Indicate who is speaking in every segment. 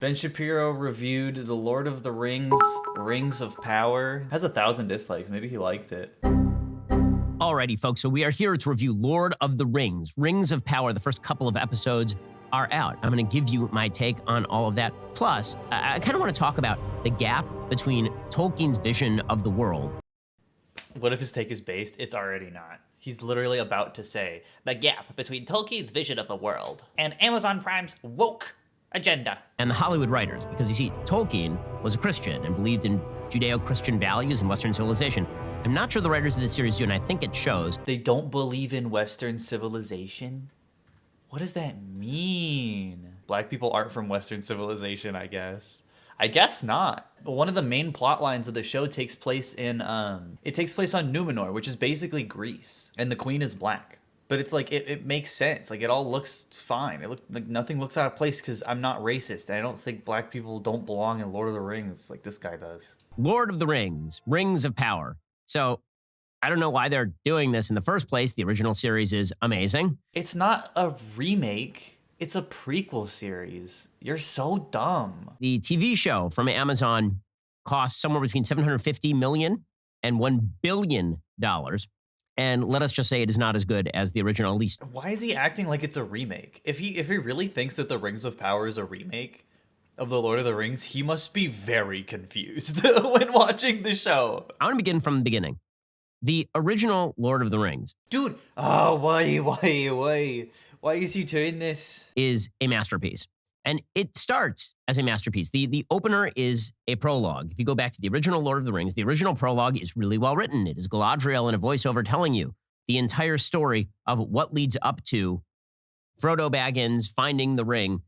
Speaker 1: Ben Shapiro reviewed The Lord of the Rings, Rings of Power. Has 1,000 dislikes. Maybe he liked it.
Speaker 2: Alrighty, folks, so we are here to review Lord of the Rings, Rings of Power. The first couple of episodes are out. I'm going to give you my take on all of that. Plus, I kind of want to talk about the gap between Tolkien's vision of the world.
Speaker 1: What if his take is based? It's already not. He's literally about to say, the gap between Tolkien's vision of the world and Amazon Prime's woke agenda.
Speaker 2: And the Hollywood writers, because you see, Tolkien was a Christian and believed in Judeo-Christian values and Western civilization. I'm not sure the writers of this series do, and I think it shows.
Speaker 1: They don't believe in Western civilization? What does that mean? Black people aren't from Western civilization, I guess. I guess not. One of the main plot lines of the show takes place in, it takes place on Numenor, which is basically Greece, and the queen is black. But it's like, it makes sense. Like, it all looks fine. Like nothing looks out of place because I'm not racist. I don't think black people don't belong in Lord of the Rings like this guy does.
Speaker 2: Lord of the Rings, Rings of Power. So, I don't know why they're doing this in the first place. The original series is amazing.
Speaker 1: It's not a remake. It's a prequel series. You're so dumb.
Speaker 2: The TV show from Amazon cost somewhere between $750 million and $1 billion. And let us just say it is not as good as the original, at least.
Speaker 1: Why is he acting like it's a remake? If he really thinks that the Rings of Power is a remake of the Lord of the Rings, he must be very confused when watching the show.
Speaker 2: I want to begin from the beginning. The original Lord of the Rings.
Speaker 1: Dude, oh, why is he doing this?
Speaker 2: Is a masterpiece. And it starts as a masterpiece. The opener is a prologue. If you go back to the original Lord of the Rings, the original prologue is really well written. It is Galadriel in a voiceover telling you the entire story of what leads up to Frodo Baggins finding the ring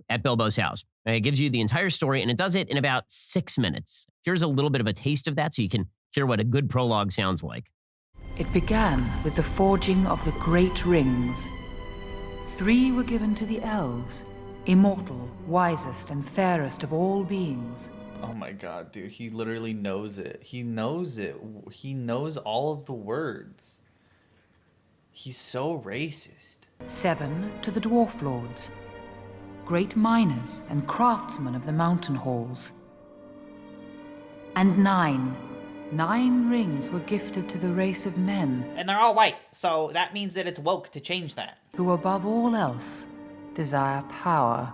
Speaker 2: at Bilbo's house. And it gives you the entire story, and it does it in about 6 minutes. Here's a little bit of a taste of that so you can hear what a good prologue sounds like.
Speaker 3: It began with the forging of the great rings. 3 were given to the elves, immortal, wisest, and fairest of all beings.
Speaker 1: Oh my god, dude, he literally knows it. He knows it. He knows all of the words. He's so racist.
Speaker 3: 7 to the dwarf lords, great miners and craftsmen of the mountain halls. And 9 rings were gifted to the race of men.
Speaker 4: And they're all white, so that means that it's woke to change that.
Speaker 3: Who above all else desire power.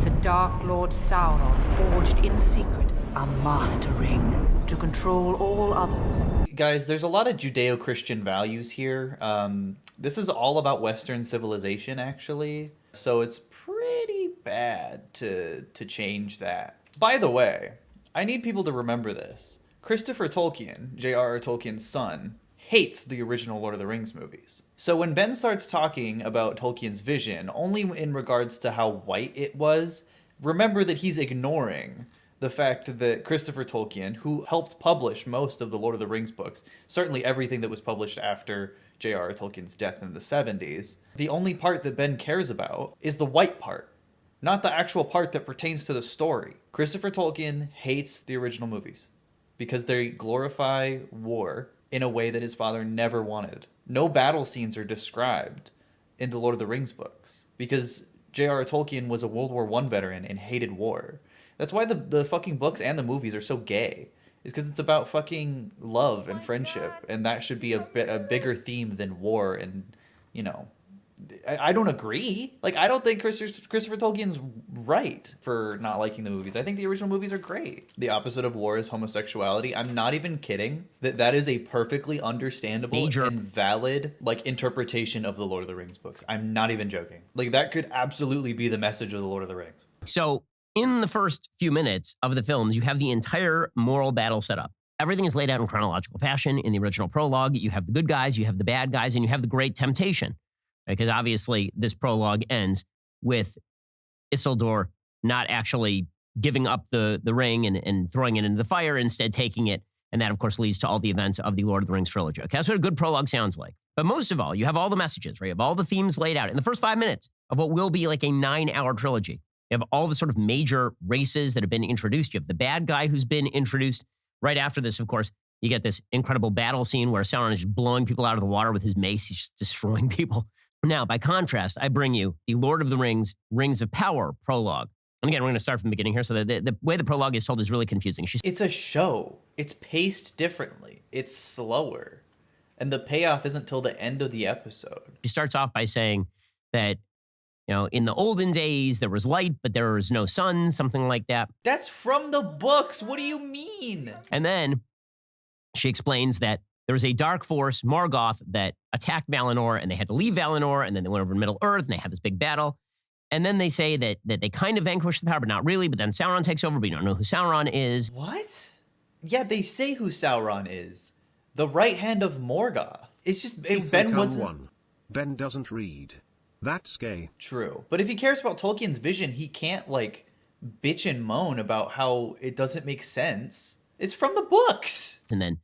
Speaker 3: The Dark Lord Sauron forged in secret a master ring to control all others.
Speaker 1: Guys, there's a lot of Judeo-Christian values here. This is all about Western civilization, actually. So it's pretty bad to change that. By the way, I need people to remember this. Christopher Tolkien, J.R.R. Tolkien's son, hates the original Lord of the Rings movies. So when Ben starts talking about Tolkien's vision, only in regards to how white it was, remember that he's ignoring the fact that Christopher Tolkien, who helped publish most of the Lord of the Rings books, certainly everything that was published after J.R.R. Tolkien's death in the 70s, the only part that Ben cares about is the white part, not the actual part that pertains to the story. Christopher Tolkien hates the original movies because they glorify war in a way that his father never wanted. No battle scenes are described in the Lord of the Rings books because J.R.R. Tolkien was a World War I veteran and hated war. That's why the fucking books and the movies are so gay. Is because it's about fucking love and friendship, and that should be a bigger theme than war and, you know... I don't agree. Like, I don't think Christopher Tolkien's right for not liking the movies. I think the original movies are great. The opposite of war is homosexuality. I'm not even kidding. That is a perfectly understandable and valid, like, interpretation of the Lord of the Rings books. I'm not even joking. Like, that could absolutely be the message of the Lord of the Rings.
Speaker 2: So, in the first few minutes of the films, you have the entire moral battle set up. Everything is laid out in chronological fashion. In the original prologue, you have the good guys, you have the bad guys, and you have the great temptation. Because obviously this prologue ends with Isildur not actually giving up the ring and throwing it into the fire, instead taking it. And that, of course, leads to all the events of the Lord of the Rings trilogy. Okay, that's what a good prologue sounds like. But most of all, you have all the messages, right? You have all the themes laid out in the first 5 minutes of what will be like a 9-hour trilogy. You have all the sort of major races that have been introduced. You have the bad guy who's been introduced. Right after this, of course, you get this incredible battle scene where Sauron is just blowing people out of the water with his mace. He's just destroying people. Now, by contrast, I bring you the Lord of the Rings, Rings of Power prologue. And again, we're going to start from the beginning here. So the way the prologue is told is really confusing.
Speaker 1: It's a show. It's paced differently. It's slower. And the payoff isn't till the end of the episode.
Speaker 2: She starts off by saying that, in the olden days, there was light, but there was no sun, something like that.
Speaker 1: That's from the books. What do you mean?
Speaker 2: And then she explains that there was a dark force, Morgoth, that attacked Valinor, and they had to leave Valinor, and then they went over to Middle-earth, and they had this big battle. And then they say that they kind of vanquished the power, but not really, but then Sauron takes over, but you don't know who Sauron is.
Speaker 1: What? Yeah, they say who Sauron is. The right hand of Morgoth. It's just, Ben wasn't...
Speaker 5: Ben doesn't read. That's gay.
Speaker 1: True. But if he cares about Tolkien's vision, he can't, bitch and moan about how it doesn't make sense. It's from the books.
Speaker 2: And then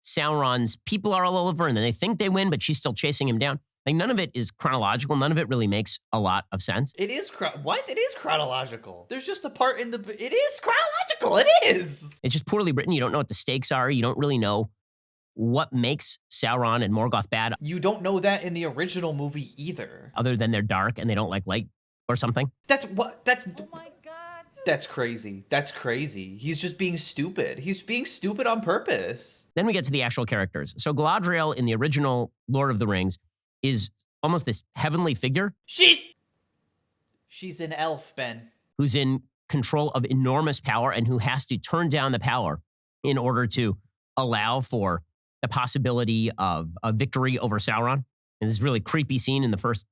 Speaker 2: Sauron's people are all over, and then they think they win, but she's still chasing him down. None of it is chronological. None of it really makes a lot of sense.
Speaker 1: It is What? It is chronological. There's just a part in the... It is chronological. It is.
Speaker 2: It's just poorly written. You don't know what the stakes are. You don't really know what makes Sauron and Morgoth bad.
Speaker 1: You don't know that in the original movie either.
Speaker 2: Other than they're dark and they don't like light or something.
Speaker 1: Oh my God. That's crazy. That's crazy. He's just being stupid. He's being stupid on purpose.
Speaker 2: Then we get to the actual characters. So Galadriel in the original Lord of the Rings is almost this heavenly figure.
Speaker 1: She's an elf, Ben.
Speaker 2: Who's in control of enormous power and who has to turn down the power in order to allow for the possibility of a victory over Sauron. And this really creepy scene in the first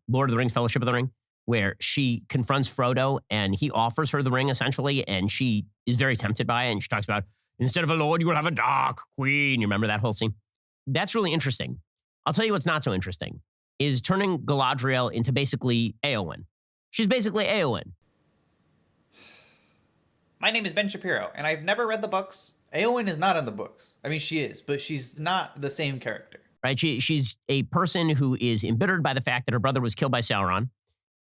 Speaker 2: Lord of the Rings, Fellowship of the Ring, where she confronts Frodo and he offers her the ring essentially, and she is very tempted by it. And she talks about, instead of a lord, you will have a dark queen. You remember that whole scene? That's really interesting. I'll tell you what's not so interesting is turning Galadriel into basically Éowyn. She's basically Éowyn.
Speaker 1: My name is Ben Shapiro, and I've never read the books. Éowyn is not in the books. I mean, she is, but she's not the same character.
Speaker 2: Right? She's a person who is embittered by the fact that her brother was killed by Sauron,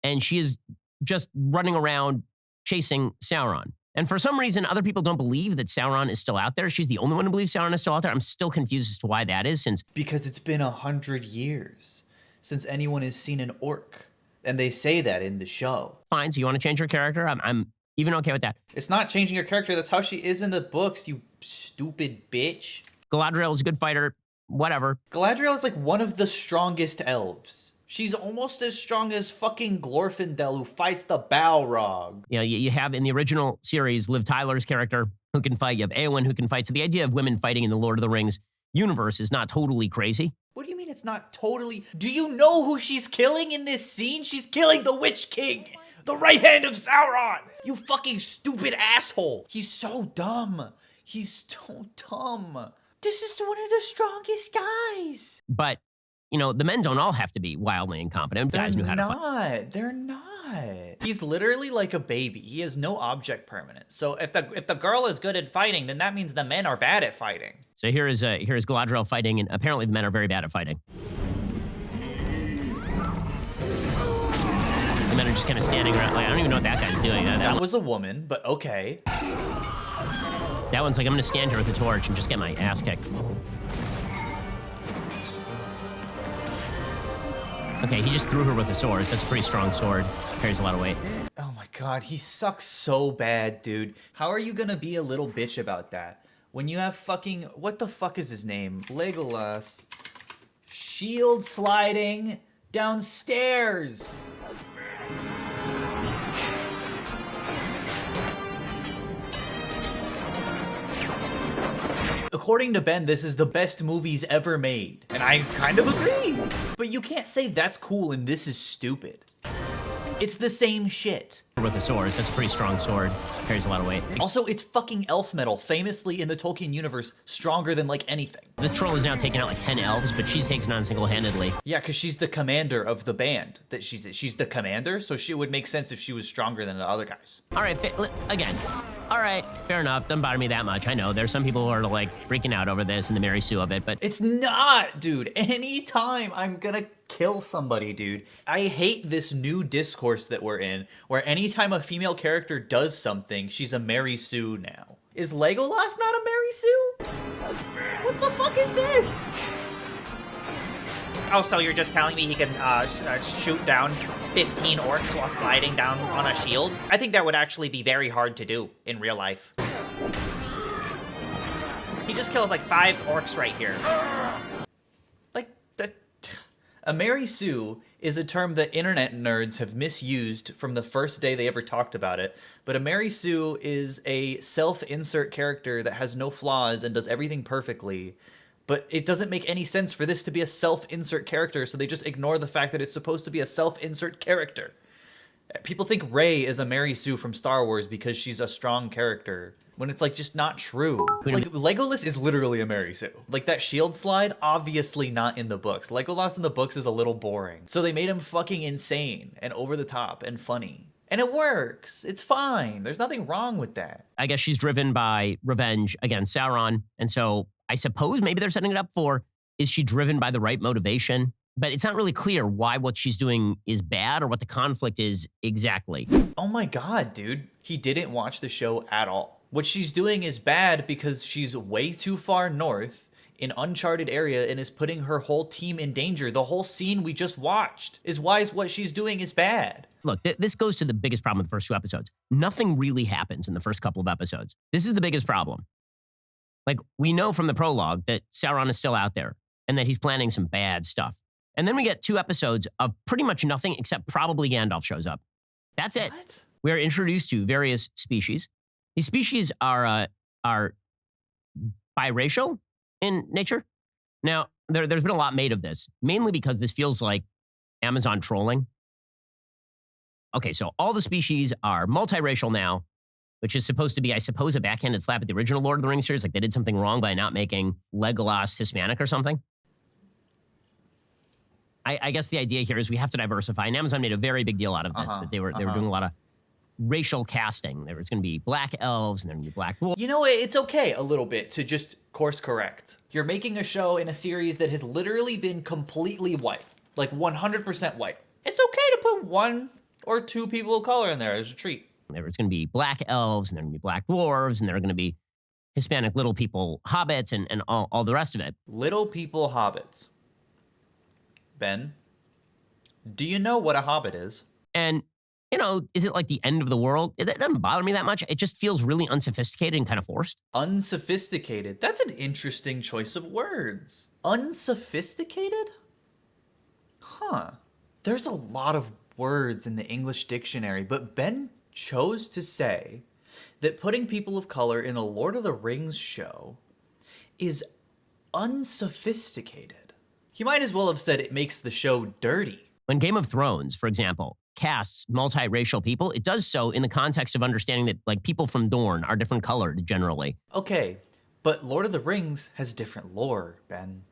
Speaker 2: and she is just running around chasing Sauron. And for some reason, other people don't believe that Sauron is still out there. She's the only one who believes Sauron is still out there. I'm still confused as to why that is,
Speaker 1: because it's been 100 years since anyone has seen an orc. And they say that in the show.
Speaker 2: Fine, so you want to change her character? I'm even okay with that.
Speaker 1: It's not changing her character. That's how she is in the books, you stupid bitch.
Speaker 2: Galadriel is a good fighter. Whatever.
Speaker 1: Galadriel is one of the strongest elves. She's almost as strong as fucking Glorfindel, who fights the Balrog.
Speaker 2: You have in the original series, Liv Tyler's character who can fight. You have Éowyn who can fight. So the idea of women fighting in the Lord of the Rings universe is not totally crazy.
Speaker 1: What do you mean it's not totally? Do you know who she's killing in this scene? She's killing the Witch King, the right hand of Sauron. You fucking stupid asshole. He's so dumb. He's so dumb. This is one of the strongest guys.
Speaker 2: But the men don't all have to be wildly incompetent. Guys knew how to fight.
Speaker 1: They're not. He's literally like a baby. He has no object permanence. So if the girl is good at fighting, then that means the men are bad at fighting.
Speaker 2: So here is Galadriel fighting, and apparently the men are very bad at fighting. The men are just kind of standing around. I don't even know what that guy's doing.
Speaker 1: That was a woman, but okay.
Speaker 2: That one's like, I'm going to stand here with a torch and just get my ass kicked. Okay, he just threw her with a sword. So that's a pretty strong sword. Carries a lot of weight.
Speaker 1: Oh my God, he sucks so bad, dude. How are you gonna be a little bitch about that? When you have fucking, what the fuck is his name? Legolas. Shield sliding downstairs. According to Ben, this is the best movies ever made. And I kind of agree. But you can't say that's cool and this is stupid. It's the same shit.
Speaker 2: With a sword, so that's a pretty strong sword. Carries a lot of weight.
Speaker 1: Also, it's fucking elf metal, famously in the Tolkien universe, stronger than anything.
Speaker 2: This troll has now taken out 10 elves, but she's taken on single-handedly.
Speaker 1: Yeah, because she's the commander of the band that she's the commander, so it would make sense if she was stronger than the other guys.
Speaker 2: All right, again. All right, fair enough. Doesn't bother me that much. I know there's some people who are freaking out over this and the Mary Sue of it, but
Speaker 1: it's not, dude. Anytime I'm gonna kill somebody, dude. I hate this new discourse that we're in, where anytime a female character does something, she's a Mary Sue now. Is Legolas not a Mary Sue? What the fuck is this?
Speaker 4: Oh, so you're just telling me he can shoot down 15 orcs while sliding down on a shield? I think that would actually be very hard to do in real life. He just kills like 5 orcs right here.
Speaker 1: Like, a Mary Sue is a term that internet nerds have misused from the first day they ever talked about it. But a Mary Sue is a self-insert character that has no flaws and does everything perfectly. But it doesn't make any sense for this to be a self-insert character, so they just ignore the fact that it's supposed to be a self-insert character. People think Rey is a Mary Sue from Star Wars because she's a strong character, when it's like just not true. Like, Legolas is literally a Mary Sue. Like, that shield slide, obviously not in the books. Legolas in the books is a little boring. So they made him fucking insane and over the top and funny. And it works. It's fine. There's nothing wrong with that.
Speaker 2: I guess she's driven by revenge against Sauron. And so I suppose maybe they're setting it up for, is she driven by the right motivation? But it's not really clear why what she's doing is bad or what the conflict is exactly.
Speaker 1: Oh my god, dude. He didn't watch the show at all. What she's doing is bad because she's way too far north in uncharted area and is putting her whole team in danger. The whole scene we just watched is why what she's doing is bad.
Speaker 2: Look, this goes to the biggest problem with the first 2 episodes. Nothing really happens in the first couple of episodes. This is the biggest problem. Like, we know from the prologue that Sauron is still out there and that he's planning some bad stuff. And then we get 2 episodes of pretty much nothing except probably Gandalf shows up. That's it.
Speaker 1: What?
Speaker 2: We are introduced to various species. These species are biracial in nature. Now, there's been a lot made of this, mainly because this feels like Amazon trolling. Okay, so all the species are multiracial now, which is supposed to be, I suppose, a backhanded slap at the original Lord of the Rings series. Like, they did something wrong by not making Legolas Hispanic or something. I guess the idea here is we have to diversify. And Amazon made a very big deal out of this, that they were doing a lot of racial casting. There was going to be black elves and there were going to be black dwarves.
Speaker 1: You know, it's okay a little bit to just course correct. You're making a show in a series that has literally been completely white, like 100% white. It's okay to put 1 or 2 people of color in there as a treat.
Speaker 2: There was going to be black elves and there were going to be black dwarves and there were going to be Hispanic little people, hobbits, and all the rest of it.
Speaker 1: Little people hobbits. Ben, do you know what a hobbit is?
Speaker 2: And, you know, is it like the end of the world? It doesn't bother me that much. It just feels really unsophisticated and kind of forced.
Speaker 1: Unsophisticated. That's an interesting choice of words. Unsophisticated? Huh. There's a lot of words in the English dictionary, but Ben chose to say that putting people of color in a Lord of the Rings show is unsophisticated. He might as well have said it makes the show dirty.
Speaker 2: When Game of Thrones, for example, casts multiracial people, it does so in the context of understanding that, like, people from Dorne are different colored generally.
Speaker 1: Okay, but Lord of the Rings has different lore, Ben.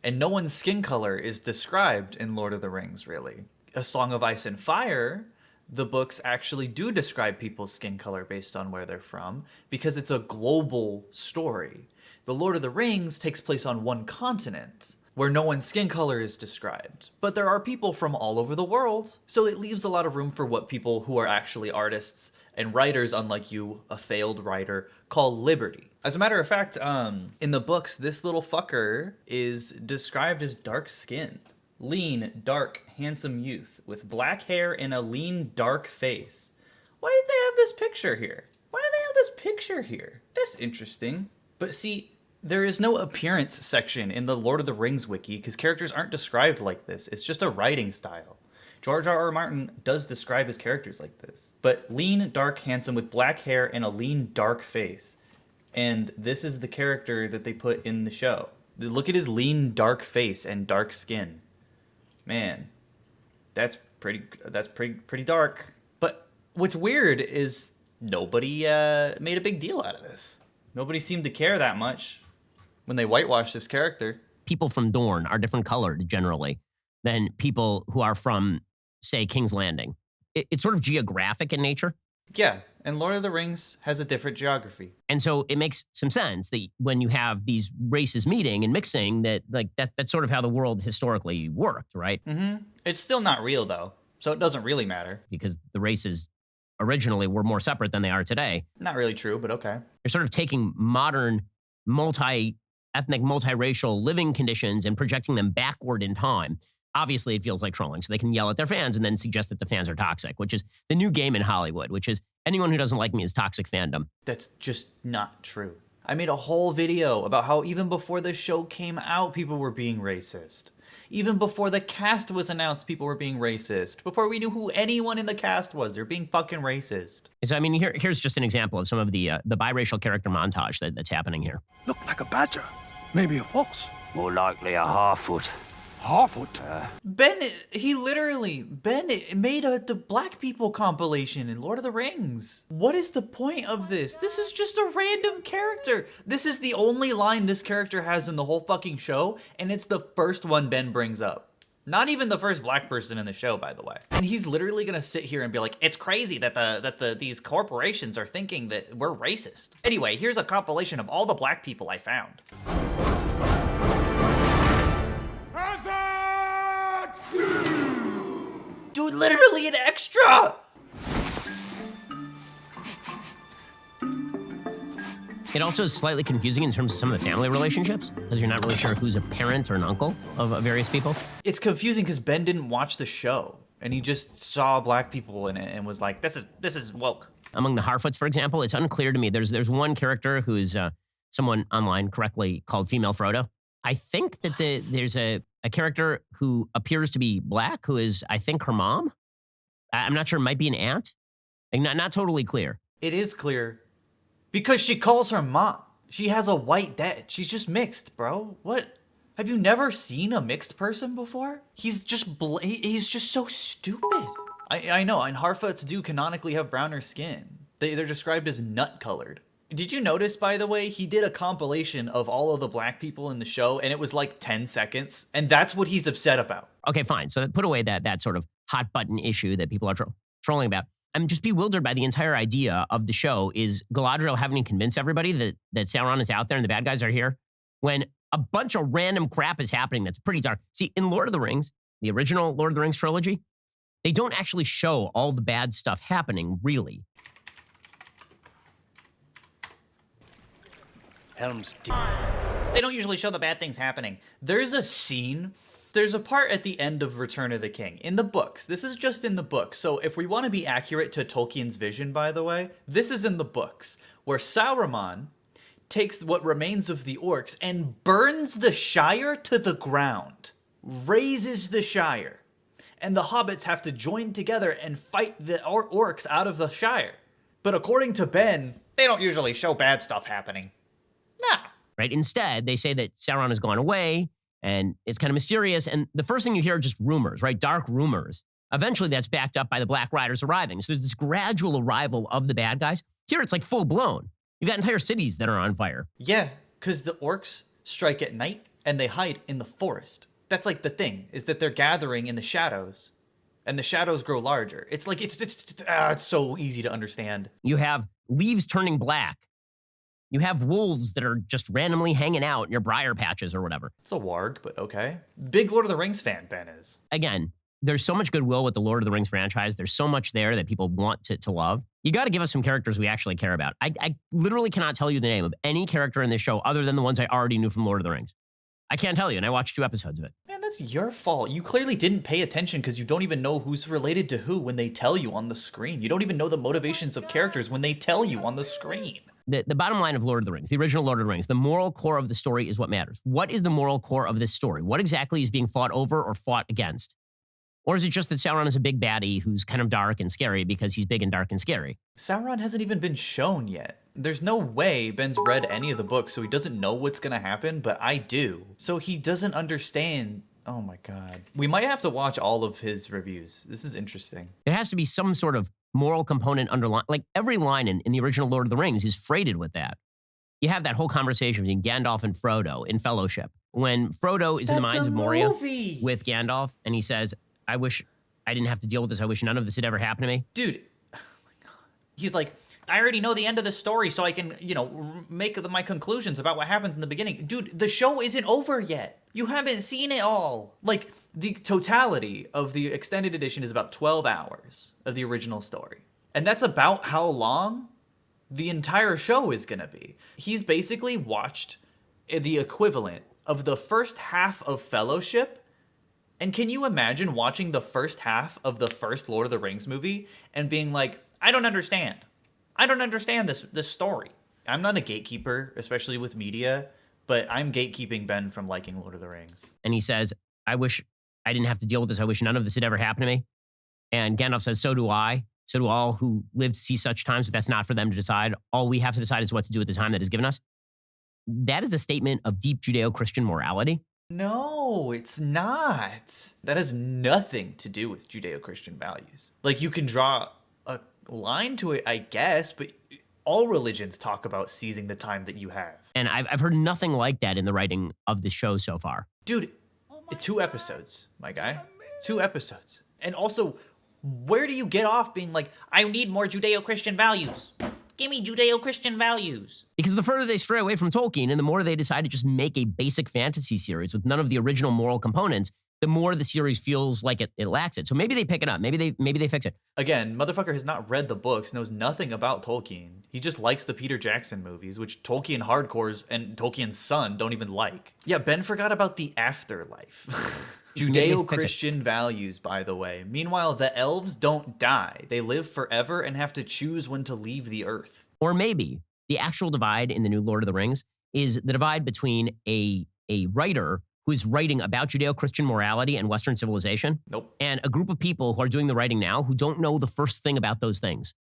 Speaker 1: And no one's skin color is described in Lord of the Rings, really. A Song of Ice and Fire, the books actually do describe people's skin color based on where they're from, because it's a global story. The Lord of the Rings takes place on one continent, where no one's skin color is described. But there are people from all over the world, so it leaves a lot of room for what people who are actually artists and writers, unlike you, a failed writer, call liberty. As a matter of fact, in the books, this little fucker is described as dark-skinned. Lean, dark, handsome youth with black hair and a lean, dark face. Why did they have this picture here? Why do they have this picture here? That's interesting. But see, there is no appearance section in the Lord of the Rings wiki because characters aren't described like this. It's just a writing style. George R.R. Martin does describe his characters like this. But lean, dark, handsome with black hair and a lean, dark face. And this is the character that they put in the show. Look at his lean, dark face and dark skin. Man, that's pretty dark. But what's weird is nobody made a big deal out of this. Nobody seemed to care that much when they whitewashed this character.
Speaker 2: People from Dorne are different colored generally than people who are from, say, King's Landing. It's sort of geographic in nature.
Speaker 1: Yeah, and Lord of the Rings has a different geography.
Speaker 2: And so it makes some sense that when you have these races meeting and mixing, that's sort of how the world historically worked, right?
Speaker 1: Mm-hmm. It's still not real, though, so it doesn't really matter.
Speaker 2: Because the races originally were more separate than they are today.
Speaker 1: Not really true, but okay.
Speaker 2: You're sort of taking modern multi ethnic, multiracial living conditions and projecting them backward in time. Obviously, it feels like trolling. So they can yell at their fans and then suggest that the fans are toxic, which is the new game in Hollywood, which is anyone who doesn't like me is toxic fandom.
Speaker 1: That's just not true. I made a whole video about how even before the show came out, people were being racist. Even before the cast was announced, people were being racist. Before we knew who anyone in the cast was, they're being fucking racist.
Speaker 2: So, I mean, here's just an example of some of the biracial character montage that's happening here.
Speaker 6: Look like a badger. Maybe a fox.
Speaker 7: More likely a half-foot.
Speaker 6: Half-foot.
Speaker 1: Ben made the black people compilation in Lord of the Rings. What is the point of this? This is just a random character. This is the only line this character has in the whole fucking show, and it's the first one Ben brings up. Not even the first black person in the show, by the way. And he's literally gonna sit here and be like, it's crazy that these corporations are thinking that we're racist. Anyway, here's a compilation of all the black people I found. Dude, literally an extra!
Speaker 2: It also is slightly confusing in terms of some of the family relationships, because you're not really sure who's a parent or an uncle of various people.
Speaker 1: It's confusing because Ben didn't watch the show, and he just saw black people in it and was like, this is woke.
Speaker 2: Among the Harfoots, for example, it's unclear to me. There's one character who's someone online correctly called Female Frodo. I think that there's a character who appears to be black, who is, I think, her mom. I'm not sure, might be an aunt. Like, not totally clear.
Speaker 1: It is clear. Because she calls her mom. She has a white dad. She's just mixed, bro. What? Have you never seen a mixed person before? He's just so stupid. I know, and Harfoots do canonically have browner skin. They're described as nut-colored. Did you notice, by the way, he did a compilation of all of the black people in the show, and it was like 10 seconds, and that's what he's upset about.
Speaker 2: Okay, fine. So put away that sort of hot button issue that people are trolling about. I'm just bewildered by the entire idea of the show is Galadriel having to convince everybody that Sauron is out there and the bad guys are here, when a bunch of random crap is happening that's pretty dark. See, in Lord of the Rings, the original Lord of the Rings trilogy, they don't actually show all the bad stuff happening, really.
Speaker 7: Helm's Deep.
Speaker 4: They don't usually show the bad things happening.
Speaker 1: There's a part at the end of Return of the King in the books. This is just in the books. So if we want to be accurate to Tolkien's vision, by the way, this is in the books where Sauron takes what remains of the orcs and burns the Shire to the ground, razes the Shire, and the hobbits have to join together and fight the orcs out of the Shire. But according to Ben,
Speaker 4: They don't usually show bad stuff happening. Nah.
Speaker 2: Right? Instead, they say that Sauron has gone away, and it's kind of mysterious. And the first thing you hear are just rumors, right? Dark rumors. Eventually, that's backed up by the Black Riders arriving. So there's this gradual arrival of the bad guys. Here, it's like full blown. You've got entire cities that are on fire.
Speaker 1: yeah, because the orcs strike at night and they hide in the forest. That's like the thing, is that they're gathering in the shadows, and the shadows grow larger. It's like, it's so easy to understand.
Speaker 2: You have leaves turning black. You have wolves that are just randomly hanging out in your briar patches or whatever.
Speaker 1: It's a warg, but okay. Big Lord of the Rings fan, Ben is.
Speaker 2: Again, there's so much goodwill with the Lord of the Rings franchise. There's so much there that people want to love. You got to give us some characters we actually care about. I literally cannot tell you the name of any character in this show other than the ones I already knew from Lord of the Rings. I can't tell you, and I watched 2 episodes of it.
Speaker 1: Man, that's your fault. You clearly didn't pay attention because you don't even know who's related to who when they tell you on the screen. You don't even know the motivations of characters when they tell you on the screen.
Speaker 2: The bottom line of Lord of the Rings, the original Lord of the Rings, the moral core of the story is what matters. What is the moral core of this story? What exactly is being fought over or fought against? Or is it just that Sauron is a big baddie who's kind of dark and scary because he's big and dark and scary?
Speaker 1: Sauron hasn't even been shown yet. There's no way Ben's read any of the books, so he doesn't know what's gonna happen, but I do. So he doesn't understand. Oh my god. We might have to watch all of his reviews. This is interesting.
Speaker 2: There has to be some sort of moral component underlying. Like every line in the original Lord of the Rings is freighted with that. You have that whole conversation between Gandalf and Frodo in Fellowship. When Frodo is in the Mines of Moria with Gandalf, and he says, I wish I didn't have to deal with this. I wish none of this had ever happened to me.
Speaker 1: Dude, oh my god.
Speaker 4: He's like, I already know the end of the story, so I can, make my conclusions about what happens in the beginning.
Speaker 1: Dude, the show isn't over yet. You haven't seen it all. Like, the totality of the extended edition is about 12 hours of the original story. And that's about how long the entire show is gonna be. He's basically watched the equivalent of the first half of Fellowship. And can you imagine watching the first half of the first Lord of the Rings movie and being like, I don't understand. I don't understand this story. I'm not a gatekeeper, especially with media, but I'm gatekeeping Ben from liking Lord of the Rings.
Speaker 2: And he says, I wish I didn't have to deal with this. I wish none of this had ever happened to me. And Gandalf says, so do I. So do all who live to see such times, but that's not for them to decide. All we have to decide is what to do with the time that is given us. That is a statement of deep Judeo-Christian morality.
Speaker 1: No, it's not. That has nothing to do with Judeo-Christian values. Like, you can draw a line to it, I guess, but all religions talk about seizing the time that you have.
Speaker 2: And I've heard nothing like that in the writing of the show so far.
Speaker 1: Dude, 2 episodes, my guy. 2 episodes. And also, where do you get off being like, I need more Judeo-Christian values? Give me Judeo-Christian values.
Speaker 2: Because the further they stray away from Tolkien and the more they decide to just make a basic fantasy series with none of the original moral components, the more the series feels like it lacks it. So maybe they pick it up. Maybe they fix it.
Speaker 1: Again, motherfucker has not read the books, knows nothing about Tolkien. He just likes the Peter Jackson movies, which Tolkien hardcores and Tolkien's son don't even like. Yeah, Ben forgot about the afterlife. Judeo-Christian values, by the way. Meanwhile, the elves don't die. They live forever and have to choose when to leave the earth.
Speaker 2: Or maybe the actual divide in the new Lord of the Rings is the divide between a writer who is writing about Judeo-Christian morality and Western civilization.
Speaker 1: Nope.
Speaker 2: And a group of people who are doing the writing now who don't know the first thing about those things.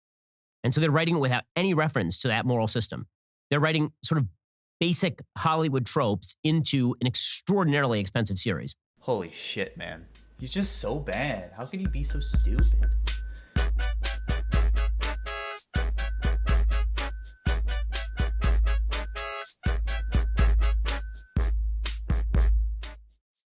Speaker 2: And so they're writing it without any reference to that moral system. They're writing sort of basic Hollywood tropes into an extraordinarily expensive series.
Speaker 1: Holy shit, man. He's just so bad. How can he be so stupid?